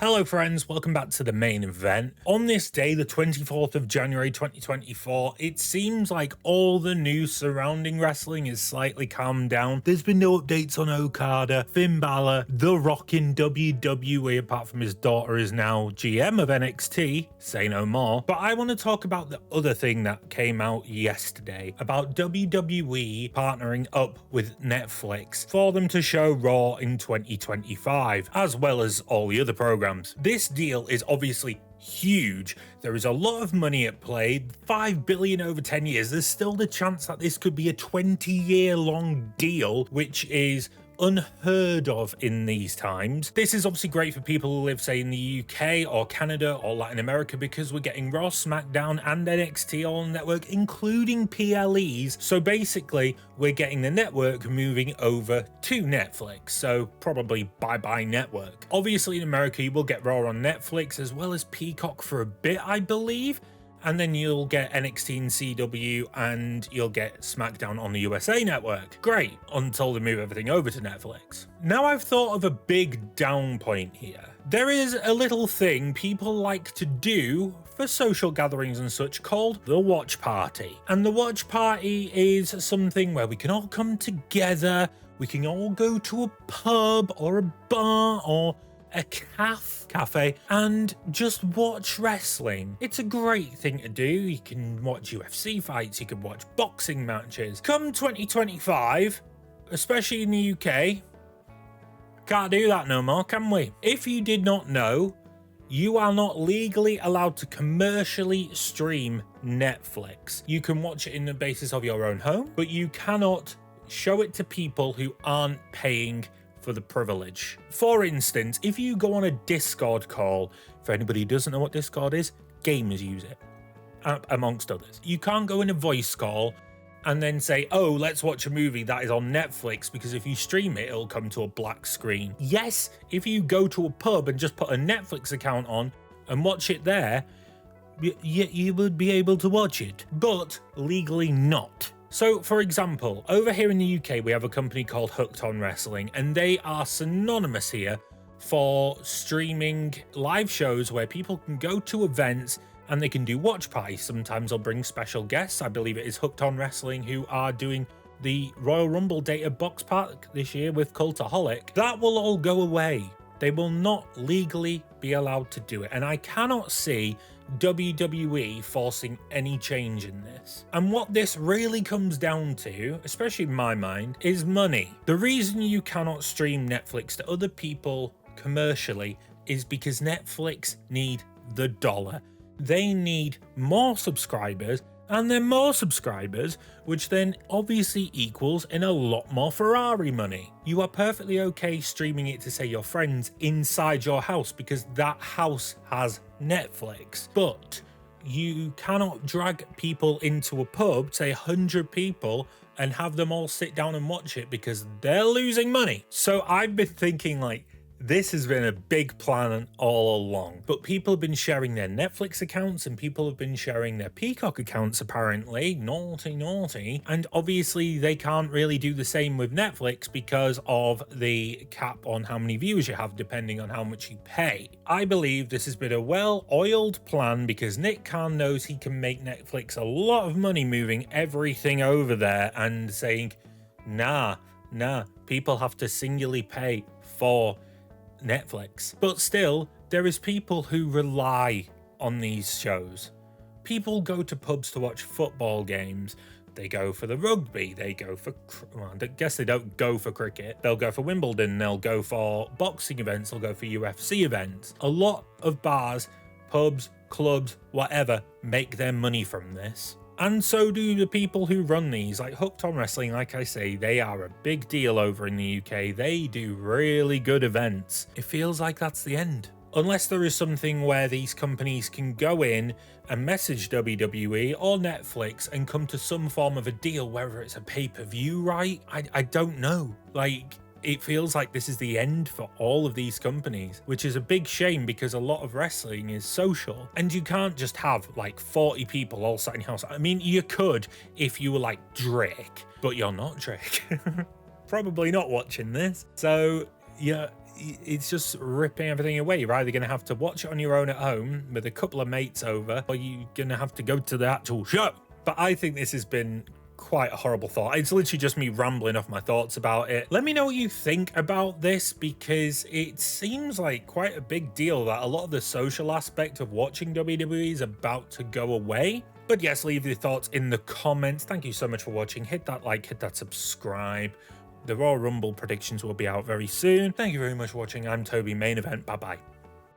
Hello friends, welcome back to the main event. On this day, the 24th of January 2024, it seems like all the news surrounding wrestling is slightly calmed down. There's been no updates on Okada, Finn Balor, The Rock in WWE, apart from his daughter is now GM of NXT, say no more. But I want to talk about the other thing that came out yesterday, about WWE partnering up with Netflix for them to show Raw in 2025, as well as all the other programs. This deal is obviously huge. There is a lot of money at play, $5 billion over 10 years. There's still the chance that this could be a 20-year-long deal, which is unheard of in these times. This is obviously great for people who live, say, in the UK or Canada or Latin America, because we're getting Raw, SmackDown and NXT all on the network, including PLEs. So basically, we're getting the network moving over to Netflix. So probably bye-bye network. Obviously in America, you will get Raw on Netflix as well as Peacock for a bit, I believe. And then you'll get NXT and CW and you'll get SmackDown on the USA Network. Great, until they move everything over to Netflix. Now I've thought of a big down point here. There is a little thing people like to do for social gatherings and such called the watch party. And the watch party is something where we can all come together, we can all go to a pub or a bar or a cafe and just watch wrestling. It's a great thing to do. You can watch UFC fights, you can watch boxing matches. Come 2025, especially in the UK, can't do that no more, can we? If you did not know, you are not legally allowed to commercially stream Netflix. You can watch it in the basis of your own home, but you cannot show it to people who aren't paying for the privilege. For instance, if you go on a Discord call, for anybody who doesn't know what Discord is, gamers use it, amongst others. You can't go in a voice call and then say, oh, let's watch a movie that is on Netflix, because if you stream it, it'll come to a black screen. Yes, if you go to a pub and just put a Netflix account on and watch it there, you would be able to watch it, but legally not. So, for example, over here in the UK, we have a company called Hooked on Wrestling, and they are synonymous here for streaming live shows where people can go to events and they can do watch parties. Sometimes they'll bring special guests. I believe it is Hooked on Wrestling who are doing the Royal Rumble Data Box Park this year with Cultaholic. That will all go away. They will not legally be allowed to do it, and I cannot see WWE forcing any change in this. And what this really comes down to, especially in my mind, is money. The reason you cannot stream Netflix to other people commercially is because Netflix need the dollar. They need more subscribers, and then more subscribers, which then obviously equals in a lot more Ferrari money. You are perfectly okay streaming it to, say, your friends inside your house because that house has Netflix. But you cannot drag people into a pub, say 100 people, and have them all sit down and watch it because they're losing money. So I've been thinking, like, this has been a big plan all along, but people have been sharing their Netflix accounts and people have been sharing their Peacock accounts, apparently. Naughty. And obviously they can't really do the same with Netflix because of the cap on how many viewers you have depending on how much you pay. I believe this has been a well-oiled plan because Nick Khan knows he can make Netflix a lot of money moving everything over there and saying, nah, people have to singularly pay for Netflix. But still, there is people who rely on these shows. People go to pubs to watch football games. They go for the rugby. They go for, well, I guess they don't go for cricket. They'll go for Wimbledon. They'll go for boxing events. They'll go for UFC events. A lot of bars, pubs, clubs, whatever, make their money from this. And so do the people who run these. Like Hooked on Wrestling, like I say, they are a big deal over in the UK. They do really good events. It feels like that's the end. Unless there is something where these companies can go in and message WWE or Netflix and come to some form of a deal, whether it's a pay-per-view, right? I don't know. Like, it feels like this is the end for all of these companies, which is a big shame because a lot of wrestling is social and you can't just have like 40 people all sat in your house. I mean, you could if you were like Drake, but you're not Drake. Probably not watching this. So yeah, it's just ripping everything away. You're either going to have to watch it on your own at home with a couple of mates over, or you're going to have to go to the actual show. But I think this has been quite a horrible thought. It's literally just me rambling off my thoughts about it. Let me know what you think about this, because it seems like quite a big deal that a lot of the social aspect of watching WWE is about to go away. But yes, leave your thoughts in the comments. Thank you so much for watching. Hit that like, hit that subscribe. The Royal Rumble predictions will be out very soon. Thank you very much for watching. I'm Toby, main event. Bye bye.